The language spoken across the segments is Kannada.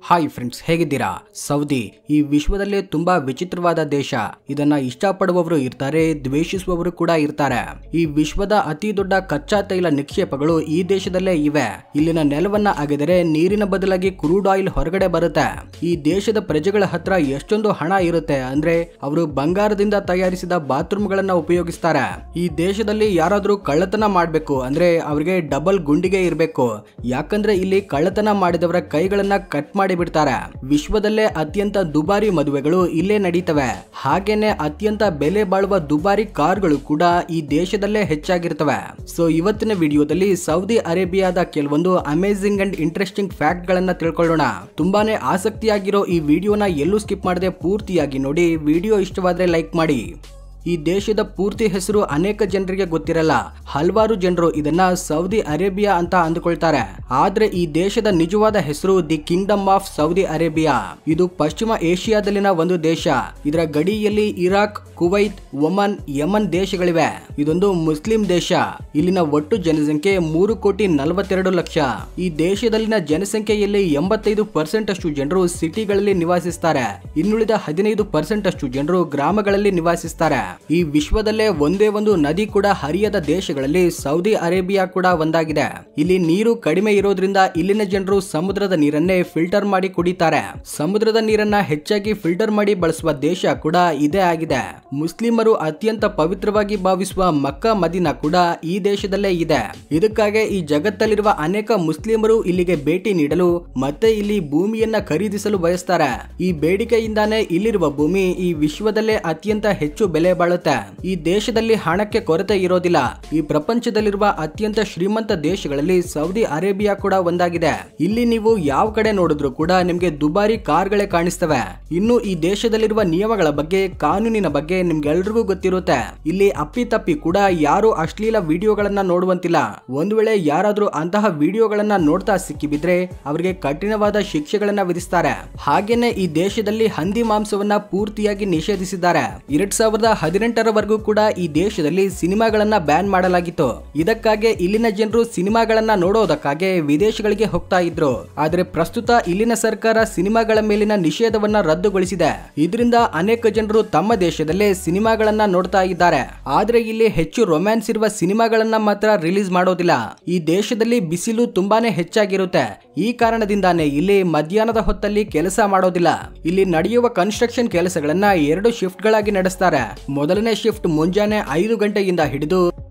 ಹಾಯ್ ಫ್ರೆಂಡ್ಸ್, ಹೇಗಿದ್ದೀರಾ? ಸೌದಿ ಈ ವಿಶ್ವದಲ್ಲೇ ತುಂಬಾ ವಿಚಿತ್ರವಾದ ದೇಶ. ಇದನ್ನ ಇಷ್ಟಪಡುವವರು ಇರ್ತಾರೆ, ದ್ವೇಷಿಸುವವರು ಕೂಡ ಇರ್ತಾರೆ. ಈ ವಿಶ್ವದ ಅತಿ ದೊಡ್ಡ ಕಚ್ಚಾ ತೈಲ ನಿಕ್ಷೇಪಗಳು ಈ ದೇಶದಲ್ಲೇ ಇವೆ. ಇಲ್ಲಿನ ನೆಲವನ್ನ ಅಗೆದರೆ ನೀರಿನ ಬದಲಾಗಿ ಕ್ರೂಡ್ ಆಯಿಲ್ ಹೊರಗಡೆ ಬರುತ್ತೆ. ಈ ದೇಶದ ಪ್ರಜೆಗಳ ಹತ್ರ ಎಷ್ಟೊಂದು ಹಣ ಇರುತ್ತೆ ಅಂದ್ರೆ ಅವರು ಬಂಗಾರದಿಂದ ತಯಾರಿಸಿದ ಬಾತ್ರೂಮ್ ಗಳನ್ನ ಉಪಯೋಗಿಸ್ತಾರೆ. ಈ ದೇಶದಲ್ಲಿ ಯಾರಾದ್ರೂ ಕಳ್ಳತನ ಮಾಡ್ಬೇಕು ಅಂದ್ರೆ ಅವರಿಗೆ ಡಬಲ್ ಗುಂಡಿಗೆ ಇರಬೇಕು. ಯಾಕಂದ್ರೆ ಇಲ್ಲಿ ಕಳ್ಳತನ ಮಾಡಿದವರ ಕೈಗಳನ್ನ ಕಟ್ ಮಾಡಿ ಬಿಡ್ತಾರೆ. ವಿಶ್ವದಲ್ಲೇ ಅತ್ಯಂತ ದುಬಾರಿ ಮದುವೆಗಳು ಇಲ್ಲೇ ನಡೀತವೆ. ಹಾಗೇನೆ ಅತ್ಯಂತ ಬೆಲೆ ಬಾಳುವ ದುಬಾರಿ ಕಾರ್ಗಳು ಕೂಡ ಈ ದೇಶದಲ್ಲೇ ಹೆಚ್ಚಾಗಿರ್ತವೆ. ಸೊ ಇವತ್ತಿನ ವಿಡಿಯೋದಲ್ಲಿ ಸೌದಿ ಅರೇಬಿಯಾದ ಕೆಲವೊಂದು ಅಮೇಜಿಂಗ್ ಅಂಡ್ ಇಂಟ್ರೆಸ್ಟಿಂಗ್ ಫ್ಯಾಕ್ಟ್ ಗಳನ್ನ ತಿಳ್ಕೊಳ್ಳೋಣ. ತುಂಬಾನೇ ಆಸಕ್ತಿಯಾಗಿರೋ ಈ ವಿಡಿಯೋನ ಎಲ್ಲೂ ಸ್ಕಿಪ್ ಮಾಡದೆ ಪೂರ್ತಿಯಾಗಿ ನೋಡಿ. ವಿಡಿಯೋ ಇಷ್ಟವಾದ್ರೆ ಲೈಕ್ ಮಾಡಿ. ಈ ದೇಶದ ಪೂರ್ತಿ ಹೆಸರು ಅನೇಕ ಜನರಿಗೆ ಗೊತ್ತಿರಲ್ಲ. ಹಲವಾರು ಜನರು ಇದನ್ನ ಸೌದಿ ಅರೇಬಿಯಾ ಅಂತ ಅಂದುಕೊಳ್ತಾರೆ. ಆದ್ರೆ ಈ ದೇಶದ ನಿಜವಾದ ಹೆಸರು the Kingdom of Saudi Arabia. ಇದು ಪಶ್ಚಿಮ ಏಷ್ಯಾದಲ್ಲಿನ ಒಂದು ದೇಶ. ಇದರ ಗಡಿಯಲ್ಲಿ ಇರಾಕ್, ಕುವೈತ್, ಒಮನ್, ಯಮನ್ ದೇಶಗಳಿವೆ. ಇದೊಂದು ಮುಸ್ಲಿಂ ದೇಶ. ಇಲ್ಲಿನ ಒಟ್ಟು ಜನಸಂಖ್ಯೆ 3,42,00,000. ಈ ದೇಶದಲ್ಲಿನ ಜನಸಂಖ್ಯೆಯಲ್ಲಿ 85% ಅಷ್ಟು ಜನರು ಸಿಟಿಗಳಲ್ಲಿ ನಿವಾಸಿಸ್ತಾರೆ. ಇನ್ನುಳಿದ 15% ಅಷ್ಟು ಜನರು ಗ್ರಾಮಗಳಲ್ಲಿ ನಿವಾಸಿಸ್ತಾರೆ. ಈ ವಿಶ್ವದಲ್ಲೇ ಒಂದೇ ಒಂದು ನದಿ ಕೂಡ ಹರಿಯದ ದೇಶಗಳಲ್ಲಿ ಸೌದಿ ಅರೇಬಿಯಾ ಕೂಡ ಒಂದಾಗಿದೆ. ಇಲ್ಲಿ ನೀರು ಕಡಿಮೆ ಇರೋದ್ರಿಂದ ಇಲ್ಲಿನ ಜನರು ಸಮುದ್ರದ ನೀರನ್ನೇ ಫಿಲ್ಟರ್ ಮಾಡಿ ಕುಡಿತಾರೆ. ಸಮುದ್ರದ ನೀರನ್ನ ಹೆಚ್ಚಾಗಿ ಫಿಲ್ಟರ್ ಮಾಡಿ ಬಳಸುವ ದೇಶ ಕೂಡ ಇದೇ ಆಗಿದೆ. ಮುಸ್ಲಿಮರು ಅತ್ಯಂತ ಪವಿತ್ರವಾಗಿ ಭಾವಿಸುವ ಮಕ್ಕಾ ಮದೀನಾ ಕೂಡ ಈ ದೇಶದಲ್ಲೇ ಇದೆ. ಇದಕ್ಕಾಗಿ ಈ ಜಗತ್ತಲ್ಲಿರುವ ಅನೇಕ ಮುಸ್ಲಿಮರು ಇಲ್ಲಿಗೆ ಭೇಟಿ ನೀಡಲು ಮತ್ತೆ ಇಲ್ಲಿ ಭೂಮಿಯನ್ನ ಖರೀದಿಸಲು ಬಯಸ್ತಾರೆ. ಈ ಬೇಡಿಕೆಯಿಂದಾನೇ ಇಲ್ಲಿರುವ ಭೂಮಿ ಈ ವಿಶ್ವದಲ್ಲೇ ಅತ್ಯಂತ ಹೆಚ್ಚು ಬೆಲೆ ಬಾಳುತ್ತೆ. ಈ ದೇಶದಲ್ಲಿ ಹಣಕ್ಕೆ ಕೊರತೆ ಇರೋದಿಲ್ಲ. ಈ ಪ್ರಪಂಚದಲ್ಲಿರುವ ಅತ್ಯಂತ ಶ್ರೀಮಂತ ದೇಶಗಳಲ್ಲಿ ಸೌದಿ ಅರೇಬಿಯಾ ಕೂಡ ಒಂದಾಗಿದೆ. ಇಲ್ಲಿ ನೀವು ಯಾವ ಕಡೆ ನೋಡಿದ್ರು ಕೂಡ ನಿಮ್ಗೆ ದುಬಾರಿ ಕಾರ್ಗಳೇ ಕಾಣಿಸ್ತವೆ. ಇನ್ನು ಈ ದೇಶದಲ್ಲಿರುವ ನಿಯಮಗಳ ಬಗ್ಗೆ, ಕಾನೂನಿನ ಬಗ್ಗೆ ನಿಮ್ಗೆಲ್ರಿಗೂ ಗೊತ್ತಿರುತ್ತೆ. ಇಲ್ಲಿ ಅಪ್ಪಿತಪ್ಪಿ ಕೂಡ ಯಾರು ಅಶ್ಲೀಲ ವಿಡಿಯೋಗಳನ್ನ ನೋಡುವಂತಿಲ್ಲ. ಒಂದು ವೇಳೆ ಯಾರಾದ್ರೂ ಅಂತಹ ವಿಡಿಯೋಗಳನ್ನ ನೋಡ್ತಾ ಸಿಕ್ಕಿಬಿದ್ರೆ ಅವರಿಗೆ ಕಠಿಣವಾದ ಶಿಕ್ಷೆಗಳನ್ನ ವಿಧಿಸ್ತಾರೆ. ಹಾಗೇನೆ ಈ ದೇಶದಲ್ಲಿ ಹಂದಿ ಮಾಂಸವನ್ನ ಪೂರ್ತಿಯಾಗಿ ನಿಷೇಧಿಸಿದ್ದಾರೆ. 2018ರವರೆಗೂ ಕೂಡ ಈ ದೇಶದಲ್ಲಿ ಸಿನಿಮಾಗಳನ್ನ ಬ್ಯಾನ್ ಮಾಡಲಾಗಿತ್ತು. ಇದಕ್ಕಾಗಿ ಇಲ್ಲಿನ ಜನರು ಸಿನಿಮಾಗಳನ್ನ ನೋಡೋದಕ್ಕಾಗಿ ವಿದೇಶಗಳಿಗೆ ಹೋಗ್ತಾ ಇದ್ರು. ಆದ್ರೆ ಪ್ರಸ್ತುತ ಇಲ್ಲಿನ ಸರ್ಕಾರ ಸಿನಿಮಾಗಳ ಮೇಲಿನ ನಿಷೇಧವನ್ನ ರದ್ದುಗೊಳಿಸಿದೆ. ಇದರಿಂದ ಅನೇಕ ಜನರು ತಮ್ಮ ದೇಶದಲ್ಲೇ ಸಿನಿಮಾಗಳನ್ನ ನೋಡ್ತಾ ಇದ್ದಾರೆ. ಆದ್ರೆ ಇಲ್ಲಿ ಹೆಚ್ಚು ರೊಮ್ಯಾನ್ಸ್ ಇರುವ ಸಿನಿಮಾಗಳನ್ನ ಮಾತ್ರ ರಿಲೀಸ್ ಮಾಡೋದಿಲ್ಲ. ಈ ದೇಶದಲ್ಲಿ ಬಿಸಿಲು ತುಂಬಾನೇ ಹೆಚ್ಚಾಗಿರುತ್ತೆ. ಈ ಕಾರಣದಿಂದಾನೇ ಇಲ್ಲಿ ಮಧ್ಯಾಹ್ನದ ಹೊತ್ತಲ್ಲಿ ಕೆಲಸ ಮಾಡೋದಿಲ್ಲ. ಇಲ್ಲಿ ನಡೆಯುವ ಕನ್ಸ್ಟ್ರಕ್ಷನ್ ಕೆಲಸಗಳನ್ನ 2 ಶಿಫ್ಟ್ ಗಳಾಗಿ ನಡೆಸ್ತಾರೆ. ಮೊದಲನೇ ಶಿಫ್ಟ್ ಮುಂಜಾನೆ 5 ಗಂಟೆಯಿಂದ ಹಿಡಿದು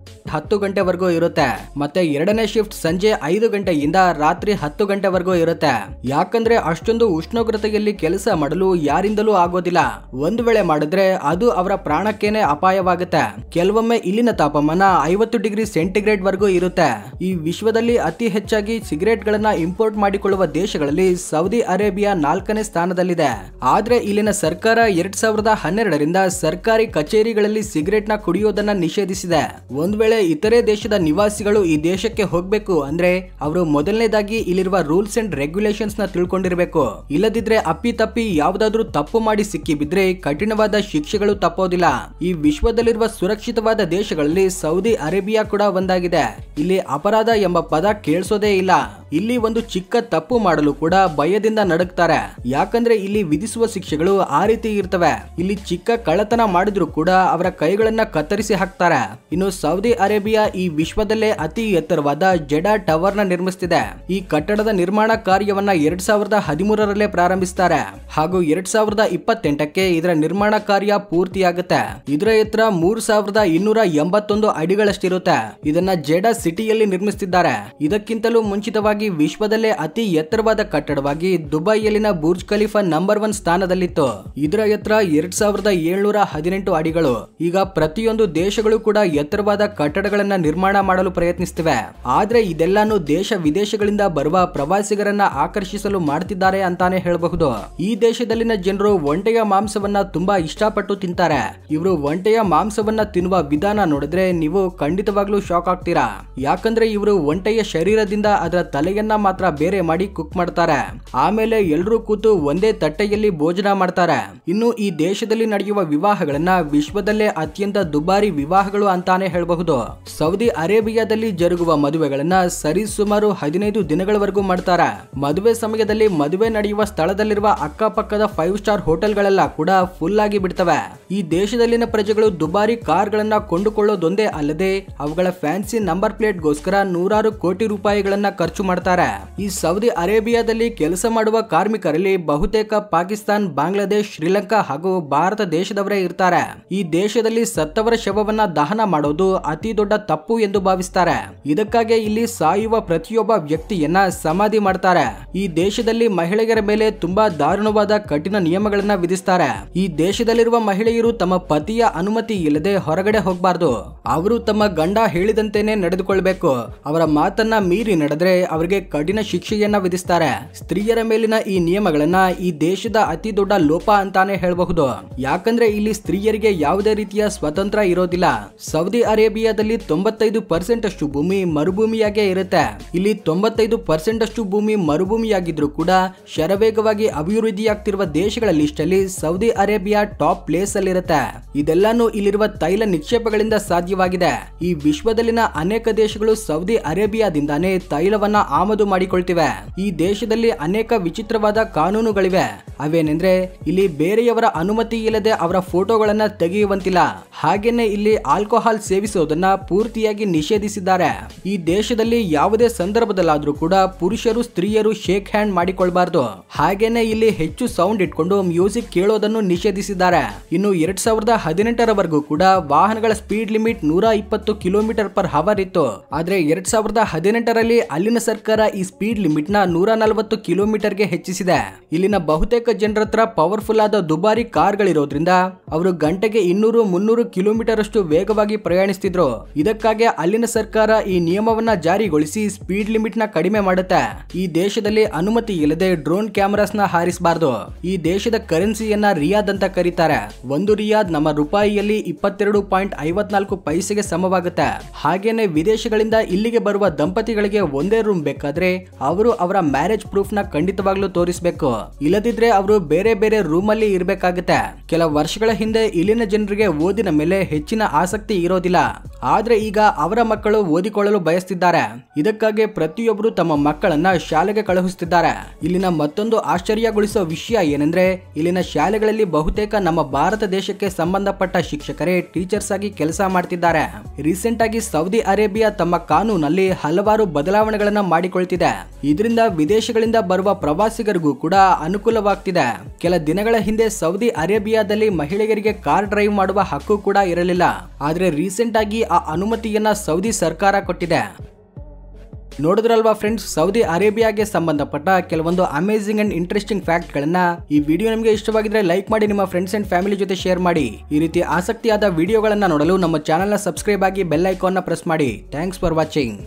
10 ಗಂಟೆವರೆಗೂ ಇರುತ್ತೆ. ಮತ್ತೆ ಎರಡನೇ ಶಿಫ್ಟ್ ಸಂಜೆ 5 ಗಂಟೆಯಿಂದ ರಾತ್ರಿ 10 ಗಂಟೆವರೆಗೂ ಇರುತ್ತೆ. ಯಾಕಂದ್ರೆ ಅಷ್ಟೊಂದು ಉಷ್ಣೋಗ್ರತೆಯಲ್ಲಿ ಕೆಲಸ ಮಾಡಲು ಯಾರಿಂದಲೂ ಆಗೋದಿಲ್ಲ. ಒಂದು ವೇಳೆ ಮಾಡಿದ್ರೆ ಅದು ಅವರ ಪ್ರಾಣಕ್ಕೇನೆ ಅಪಾಯವಾಗುತ್ತೆ. ಕೆಲವೊಮ್ಮೆ ಇಲ್ಲಿನ ತಾಪಮಾನ 50 ಡಿಗ್ರಿ ಸೆಂಟಿಗ್ರೇಡ್ ವರೆಗೂ ಇರುತ್ತೆ. ಈ ವಿಶ್ವದಲ್ಲಿ ಅತಿ ಹೆಚ್ಚಾಗಿ ಸಿಗರೇಟ್ ಗಳನ್ನ ಇಂಪೋರ್ಟ್ ಮಾಡಿಕೊಳ್ಳುವ ದೇಶಗಳಲ್ಲಿ ಸೌದಿ ಅರೇಬಿಯಾ 4ನೇ ಸ್ಥಾನದಲ್ಲಿದೆ. ಆದ್ರೆ ಇಲ್ಲಿನ ಸರ್ಕಾರ 2012ರಿಂದ ಸರ್ಕಾರಿ ಕಚೇರಿಗಳಲ್ಲಿ ಸಿಗರೇಟ್ ನ ಕುಡಿಯೋದನ್ನ ನಿಷೇಧಿಸಿದೆ. ಒಂದು ವೇಳೆ ಇತರೆ ದೇಶದ ನಿವಾಸಿಗಳು ಈ ದೇಶಕ್ಕೆ ಹೋಗ್ಬೇಕು ಅಂದ್ರೆ ಅವರು ಮೊದಲನೇದಾಗಿ ಇಲ್ಲಿರುವ ರೂಲ್ಸ್ ಅಂಡ್ ರೆಗ್ಯುಲೇಷನ್ಸ್ ನ ತಿಳ್ಕೊಂಡಿರ್ಬೇಕು. ಇಲ್ಲದಿದ್ರೆ ಅಪ್ಪಿತಪ್ಪಿ ಯಾವ್ದಾದ್ರೂ ತಪ್ಪು ಮಾಡಿ ಸಿಕ್ಕಿ ಬಿದ್ರೆ ಕಠಿಣವಾದ ಶಿಕ್ಷೆಗಳು ತಪ್ಪೋದಿಲ್ಲ. ಈ ವಿಶ್ವದಲ್ಲಿರುವ ಸುರಕ್ಷಿತವಾದ ದೇಶಗಳಲ್ಲಿ ಸೌದಿ ಅರೇಬಿಯಾ ಕೂಡ ಒಂದಾಗಿದೆ. ಇಲ್ಲಿ ಅಪರಾಧ ಎಂಬ ಪದ ಕೇಳಿಸೋದೇ ಇಲ್ಲ. ಇಲ್ಲಿ ಒಂದು ಚಿಕ್ಕ ತಪ್ಪು ಮಾಡಲು ಕೂಡ ಭಯದಿಂದ ನಡುಗ್ತಾರೆ. ಯಾಕಂದ್ರೆ ಇಲ್ಲಿ ವಿಧಿಸುವ ಶಿಕ್ಷೆಗಳು ಆ ರೀತಿ ಇರ್ತವೆ. ಇಲ್ಲಿ ಚಿಕ್ಕ ಕಳ್ಳತನ ಮಾಡಿದ್ರು ಕೂಡ ಅವರ ಕೈಗಳನ್ನ ಕತ್ತರಿಸಿ ಹಾಕ್ತಾರೆ. ಇನ್ನು ಸೌದಿ ಅರೇಬಿಯಾ ಈ ವಿಶ್ವದಲ್ಲೇ ಅತಿ ಎತ್ತರವಾದ ಜೆಡಾ ಟವರ್ ನ ನಿರ್ಮಿಸುತ್ತಿದೆ. ಈ ಕಟ್ಟಡದ ನಿರ್ಮಾಣ ಕಾರ್ಯವನ್ನ 2013ರಲ್ಲೇ ಪ್ರಾರಂಭಿಸುತ್ತಾರೆ ಹಾಗೂ 2028ಕ್ಕೆ ಇದರ ನಿರ್ಮಾಣ ಕಾರ್ಯ ಪೂರ್ತಿಯಾಗುತ್ತೆ. ಇದರ ಎತ್ತರ 3281 ಅಡಿಗಳಷ್ಟಿರುತ್ತೆ. ಇದನ್ನ ಜೆಡಾ ಸಿಟಿಯಲ್ಲಿ ನಿರ್ಮಿಸುತ್ತಿದ್ದಾರೆ. ಇದಕ್ಕಿಂತಲೂ ಮುಂಚಿತವಾಗಿ ವಿಶ್ವದಲ್ಲೇ ಅತಿ ಎತ್ತರವಾದ ಕಟ್ಟಡವಾಗಿ ದುಬೈಯಲ್ಲಿನ ಬುರ್ಜ್ ಖಲೀಫಾ ನಂಬರ್ 1 ಸ್ಥಾನದಲ್ಲಿತ್ತು. ಇದರ ಎತ್ತರ 2718 ಅಡಿಗಳು. ಈಗ ಪ್ರತಿಯೊಂದು ದೇಶಗಳು ಕೂಡ ಎತ್ತರವಾದ ಕಟ್ಟಡಗಳನ್ನ ನಿರ್ಮಾಣ ಮಾಡಲು ಪ್ರಯತ್ನಿಸುತ್ತಿವೆ. ಆದ್ರೆ ಇದೆಲ್ಲಾನು ದೇಶ ವಿದೇಶಗಳಿಂದ ಬರುವ ಪ್ರವಾಸಿಗರನ್ನ ಆಕರ್ಷಿಸಲು ಮಾಡ್ತಿದ್ದಾರೆ ಅಂತಾನೆ ಹೇಳಬಹುದು. ಈ ದೇಶದಲ್ಲಿನ ಜನರು ಒಂಟೆಯ ಮಾಂಸವನ್ನ ತುಂಬಾ ಇಷ್ಟಪಟ್ಟು ತಿಂತಾರೆ. ಇವರು ಒಂಟೆಯ ಮಾಂಸವನ್ನ ತಿನ್ನುವ ವಿಧಾನ ನೋಡಿದ್ರೆ ನೀವು ಖಂಡಿತವಾಗ್ಲೂ ಶಾಕ್ ಆಗ್ತೀರಾ. ಯಾಕಂದ್ರೆ ಇವರು ಒಂಟೆಯ ಶರೀರದಿಂದ ಅದರ ತಲೆ ತಲೆಯನ್ನ ಮಾತ್ರ ಬೇರೆ ಮಾಡಿ ಕುಕ್ ಮಾಡ್ತಾರೆ. ಆಮೇಲೆ ಎಲ್ಲರೂ ಕೂತು ಒಂದೇ ತಟ್ಟೆಯಲ್ಲಿ ಭೋಜನ ಮಾಡ್ತಾರೆ. ಇನ್ನು ಈ ದೇಶದಲ್ಲಿ ನಡೆಯುವ ವಿವಾಹಗಳನ್ನ ವಿಶ್ವದಲ್ಲೇ ಅತ್ಯಂತ ದುಬಾರಿ ವಿವಾಹಗಳು ಅಂತಾನೆ ಹೇಳಬಹುದು. ಸೌದಿ ಅರೇಬಿಯಾದಲ್ಲಿ ಜರುಗುವ ಮದುವೆಗಳನ್ನ ಸರಿಸುಮಾರು 15 ದಿನಗಳವರೆಗೂ ಮಾಡ್ತಾರೆ. ಮದುವೆ ಸಮಯದಲ್ಲಿ ಮದುವೆ ನಡೆಯುವ ಸ್ಥಳದಲ್ಲಿರುವ ಅಕ್ಕಪಕ್ಕದ 5 ಸ್ಟಾರ್ ಹೋಟೆಲ್ಗಳೆಲ್ಲ ಕೂಡ ಫುಲ್ ಆಗಿ ಬಿಡ್ತವೆ. ಈ ದೇಶದಲ್ಲಿನ ಪ್ರಜೆಗಳು ದುಬಾರಿ ಕಾರ್ಗಳನ್ನ ಕೊಂಡುಕೊಳ್ಳೋದೊಂದೇ ಅಲ್ಲದೆ ಅವುಗಳ ಫ್ಯಾನ್ಸಿ ನಂಬರ್ ಪ್ಲೇಟ್ ಗೋಸ್ಕರ ನೂರಾರು ಕೋಟಿ ರೂಪಾಯಿಗಳನ್ನ ಖರ್ಚು ಮಾಡ್ತಾರೆ. ಈ ಸೌದಿ ಅರೇಬಿಯಾದಲ್ಲಿ ಕೆಲಸ ಮಾಡುವ ಕಾರ್ಮಿಕರಲ್ಲಿ ಬಹುತೇಕ ಪಾಕಿಸ್ತಾನ್, ಬಾಂಗ್ಲಾದೇಶ್, ಶ್ರೀಲಂಕಾ ಹಾಗೂ ಭಾರತ ದೇಶದವರೇ ಇರ್ತಾರೆ. ಈ ದೇಶದಲ್ಲಿ ಸತ್ತವರ ಶವವನ್ನ ದಹನ ಮಾಡೋದು ಅತಿ ದೊಡ್ಡ ತಪ್ಪು ಎಂದು ಭಾವಿಸ್ತಾರೆ. ಇದಕ್ಕಾಗಿ ಇಲ್ಲಿ ಸಾಯುವ ಪ್ರತಿಯೊಬ್ಬ ವ್ಯಕ್ತಿಯನ್ನ ಸಮಾಧಿ ಮಾಡ್ತಾರೆ. ಈ ದೇಶದಲ್ಲಿ ಮಹಿಳೆಯರ ಮೇಲೆ ತುಂಬಾ ದಾರುಣವಾದ ಕಠಿಣ ನಿಯಮಗಳನ್ನ ವಿಧಿಸ್ತಾರೆ. ಈ ದೇಶದಲ್ಲಿರುವ ಮಹಿಳೆಯರು ತಮ್ಮ ಪತಿಯ ಅನುಮತಿ ಇಲ್ಲದೆ ಹೊರಗಡೆ ಹೋಗಬಾರದು. ಅವರು ತಮ್ಮ ಗಂಡ ಹೇಳಿದಂತೆನೆ ನಡೆದುಕೊಳ್ಬೇಕು. ಅವರ ಮಾತನ್ನ ಮೀರಿ ನಡೆದ್ರೆ ಅವರಿಗೆ ಕಠಿಣ ಶಿಕ್ಷೆಯನ್ನ ವಿಧಿಸ್ತಾರೆ. ಸ್ತ್ರೀಯರ ಮೇಲಿನ ಈ ನಿಯಮಗಳನ್ನ ಈ ದೇಶದ ಅತಿ ದೊಡ್ಡ ಲೋಪ ಅಂತಾನೆ ಹೇಳಬಹುದು. ಯಾಕಂದ್ರೆ ಇಲ್ಲಿ ಸ್ತ್ರೀಯರಿಗೆ ಯಾವುದೇ ರೀತಿಯ ಸ್ವತಂತ್ರ ಇರೋದಿಲ್ಲ. ಸೌದಿ ಅರೇಬಿಯಾದಲ್ಲಿ 95% ಅಷ್ಟು ಭೂಮಿ ಮರುಭೂಮಿಯಾಗೇ ಇರುತ್ತೆ. ಇಲ್ಲಿ 95% ಅಷ್ಟು ಭೂಮಿ ಮರುಭೂಮಿಯಾಗಿದ್ರು ಕೂಡ ಶರವೇಗವಾಗಿ ಅಭಿವೃದ್ಧಿಯಾಗ್ತಿರುವ ದೇಶಗಳ ಲಿಸ್ಟ್ ಅಲ್ಲಿ ಸೌದಿ ಅರೇಬಿಯಾ ಟಾಪ್ ಪ್ಲೇಸ್ ಅಲ್ಲಿರುತ್ತೆ. ಇದೆಲ್ಲಾನು ಇಲ್ಲಿರುವ ತೈಲ ನಿಕ್ಷೇಪಗಳಿಂದ ಸಾಧ್ಯವಾಗಿದೆ. ಈ ವಿಶ್ವದಲ್ಲಿನ ಅನೇಕ ದೇಶಗಳು ಸೌದಿ ಅರೇಬಿಯಾದಿಂದಾನೇ ತೈಲವನ್ನ ಆಮದು ಮಾಡಿಕೊಳ್ತಿವೆ. ಈ ದೇಶದಲ್ಲಿ ಅನೇಕ ವಿಚಿತ್ರವಾದ ಕಾನೂನುಗಳಿವೆ. ಅವೇನೆಂದ್ರೆ ಇಲ್ಲಿ ಬೇರೆಯವರ ಅನುಮತಿ ಇಲ್ಲದೆ ಅವರ ಫೋಟೋಗಳನ್ನ ತೆಗೆಯುವಂತಿಲ್ಲ. ಹಾಗೇನೆ ಇಲ್ಲಿ ಆಲ್ಕೋಹಾಲ್ ಸೇವಿಸೋದನ್ನ ಪೂರ್ತಿಯಾಗಿ ನಿಷೇಧಿಸಿದ್ದಾರೆ. ಈ ದೇಶದಲ್ಲಿ ಯಾವುದೇ ಸಂದರ್ಭದಲ್ಲಾದ್ರೂ ಕೂಡ ಪುರುಷರು ಸ್ತ್ರೀಯರು ಶೇಕ್ ಹ್ಯಾಂಡ್ ಮಾಡಿಕೊಳ್ಬಾರ್ದು. ಹಾಗೇನೆ ಇಲ್ಲಿ ಹೆಚ್ಚು ಸೌಂಡ್ ಇಟ್ಕೊಂಡು ಮ್ಯೂಸಿಕ್ ಕೇಳೋದನ್ನು ನಿಷೇಧಿಸಿದ್ದಾರೆ. ಇನ್ನು 2018ರವರೆಗೂ ಕೂಡ ವಾಹನಗಳ ಸ್ಪೀಡ್ ಲಿಮಿಟ್ 120 km/h ಇತ್ತು. ಆದ್ರೆ 2018ರಲ್ಲಿ ಅಲ್ಲಿನ ಸರ್ಕಾರ ಈ ಸ್ಪೀಡ್ ಲಿಮಿಟ್ ನ 140 km/h ಹೆಚ್ಚಿಸಿದೆ. ಇಲ್ಲಿನ ಬಹುತೇಕ ಜನರ ಹತ್ರ ಪವರ್ಫುಲ್ ಆದ ದುಬಾರಿ ಕಾರ್ಗಳಿರೋದ್ರಿಂದ ಅವರು ಗಂಟೆಗೆ 200-300 km ಅಷ್ಟು ವೇಗವಾಗಿ ಪ್ರಯಾಣಿಸ್ತಿದ್ರು. ಇದಕ್ಕಾಗಿ ಅಲ್ಲಿನ ಸರ್ಕಾರ ಈ ನಿಯಮವನ್ನ ಜಾರಿಗೊಳಿಸಿ ಸ್ಪೀಡ್ ಲಿಮಿಟ್ ನ ಕಡಿಮೆ ಮಾಡುತ್ತೆ. ಈ ದೇಶದಲ್ಲಿ ಅನುಮತಿ ಇಲ್ಲದೆ ಡ್ರೋನ್ ಕ್ಯಾಮೆರಾಸ್ ನ ಹಾರಿಸಬಾರದು. ಈ ದೇಶದ ಕರೆನ್ಸಿಯನ್ನ ರಿಯಾದ್ ಅಂತ ಕರೀತಾರೆ. ಒಂದು ರಿಯಾದ್ ನಮ್ಮ ರೂಪಾಯಿಯಲ್ಲಿ 22.54 ಪೈಸೆಗೆ ಸಮವಾಗುತ್ತೆ. ಹಾಗೇನೆ ವಿದೇಶಗಳಿಂದ ಇಲ್ಲಿಗೆ ಬರುವ ದಂಪತಿಗಳಿಗೆ ಒಂದೇ ರೂಮ್ ಬೇಕಾದ್ರೆ ಅವರು ಅವರ ಮ್ಯಾರೇಜ್ ಪ್ರೂಫ್ ನ ಖಂಡಿತವಾಗ್ಲೂ ತೋರಿಸಬೇಕು. ಇಲ್ಲದಿದ್ರೆ ಅವರು ಬೇರೆ ಬೇರೆ ರೂಮ್ ಅಲ್ಲಿ ಇರಬೇಕಾಗುತ್ತೆ. ಕೆಲ ವರ್ಷಗಳ ಹಿಂದೆ ಇಲ್ಲಿನ ಜನರಿಗೆ ಓದಿನ ಮೇಲೆ ಹೆಚ್ಚಿನ ಆಸಕ್ತಿ ಇರೋದಿಲ್ಲ. ಆದ್ರೆ ಈಗ ಅವರ ಮಕ್ಕಳು ಓದಿಕೊಳ್ಳಲು ಬಯಸ್ತಿದ್ದಾರೆ. ಇದಕ್ಕಾಗಿ ಪ್ರತಿಯೊಬ್ಬರು ತಮ್ಮ ಮಕ್ಕಳನ್ನ ಶಾಲೆಗೆ ಕಳುಹಿಸುತ್ತಿದ್ದಾರೆ. ಇಲ್ಲಿನ ಮತ್ತೊಂದು ಆಶ್ಚರ್ಯಗೊಳಿಸುವ ವಿಷಯ ಏನೆಂದ್ರೆ ಇಲ್ಲಿನ ಶಾಲೆಗಳಲ್ಲಿ ಬಹುತೇಕ ನಮ್ಮ ಭಾರತ ದೇಶಕ್ಕೆ ಸಂಬಂಧಪಟ್ಟ ಶಿಕ್ಷಕರೇ ಟೀಚರ್ಸ್ ಆಗಿ ಕೆಲಸ ಮಾಡ್ತಿದ್ದಾರೆ. ರೀಸೆಂಟ್ ಆಗಿ ಸೌದಿ ಅರೇಬಿಯಾ ತಮ್ಮ ಕಾನೂನಲ್ಲಿ ಹಲವಾರು ಬದಲಾವಣೆಗಳನ್ನ ಮಾಡಿಕೊಳ್ತಿದೆ. ಇದರಿಂದ ವಿದೇಶಗಳಿಂದ ಬರುವ ಪ್ರವಾಸಿಗರಿಗೂ ಕೂಡ ಅನುಕೂಲವಾಗ್ತಿದೆ. ಕೆಲ ದಿನಗಳ ಹಿಂದೆ ಸೌದಿ ಅರೇಬಿಯಾದಲ್ಲಿ ಮಹಿಳೆಯರಿಗೆ ಕಾರ್ ಡ್ರೈವ್ ಮಾಡುವ ಹಕ್ಕು ಕೂಡ ಇರಲಿಲ್ಲ. ಆದ್ರೆ ರೀಸೆಂಟ್ ಆಗಿ ಆ ಅನುಮತಿಯನ್ನ ಸೌದಿ ಸರ್ಕಾರ ಕೊಟ್ಟಿದೆ. ನೋಡಿದ್ರಲ್ವಾ ಫ್ರೆಂಡ್ಸ್, ಸೌದಿ ಅರೇಬಿಯಾಗೆ ಸಂಬಂಧಪಟ್ಟ ಕೆಲವೊಂದು ಅಮೇಜಿಂಗ್ ಅಂಡ್ ಇಂಟ್ರೆಸ್ಟಿಂಗ್ ಫ್ಯಾಕ್ಟ್ ಗಳನ್ನ. ಈ ವಿಡಿಯೋ ನಿಮಗೆ ಇಷ್ಟವಾಗಿದ್ರೆ ಲೈಕ್ ಮಾಡಿ, ನಿಮ್ಮ ಫ್ರೆಂಡ್ಸ್ ಅಂಡ್ ಫ್ಯಾಮಿಲಿ ಜೊತೆ ಶೇರ್ ಮಾಡಿ. ಈ ರೀತಿ ಆಸಕ್ತಿಯಾದ ವಿಡಿಯೋಗಳನ್ನ ನೋಡಲು ನಮ್ಮ ಚಾನೆಲ್ ನ ಸಬ್ಸ್ಕ್ರೈಬ್ ಆಗಿ ಬೆಲ್ ಐಕಾನ್ ನ ಪ್ರೆಸ್ ಮಾಡಿ. Thanks for watching.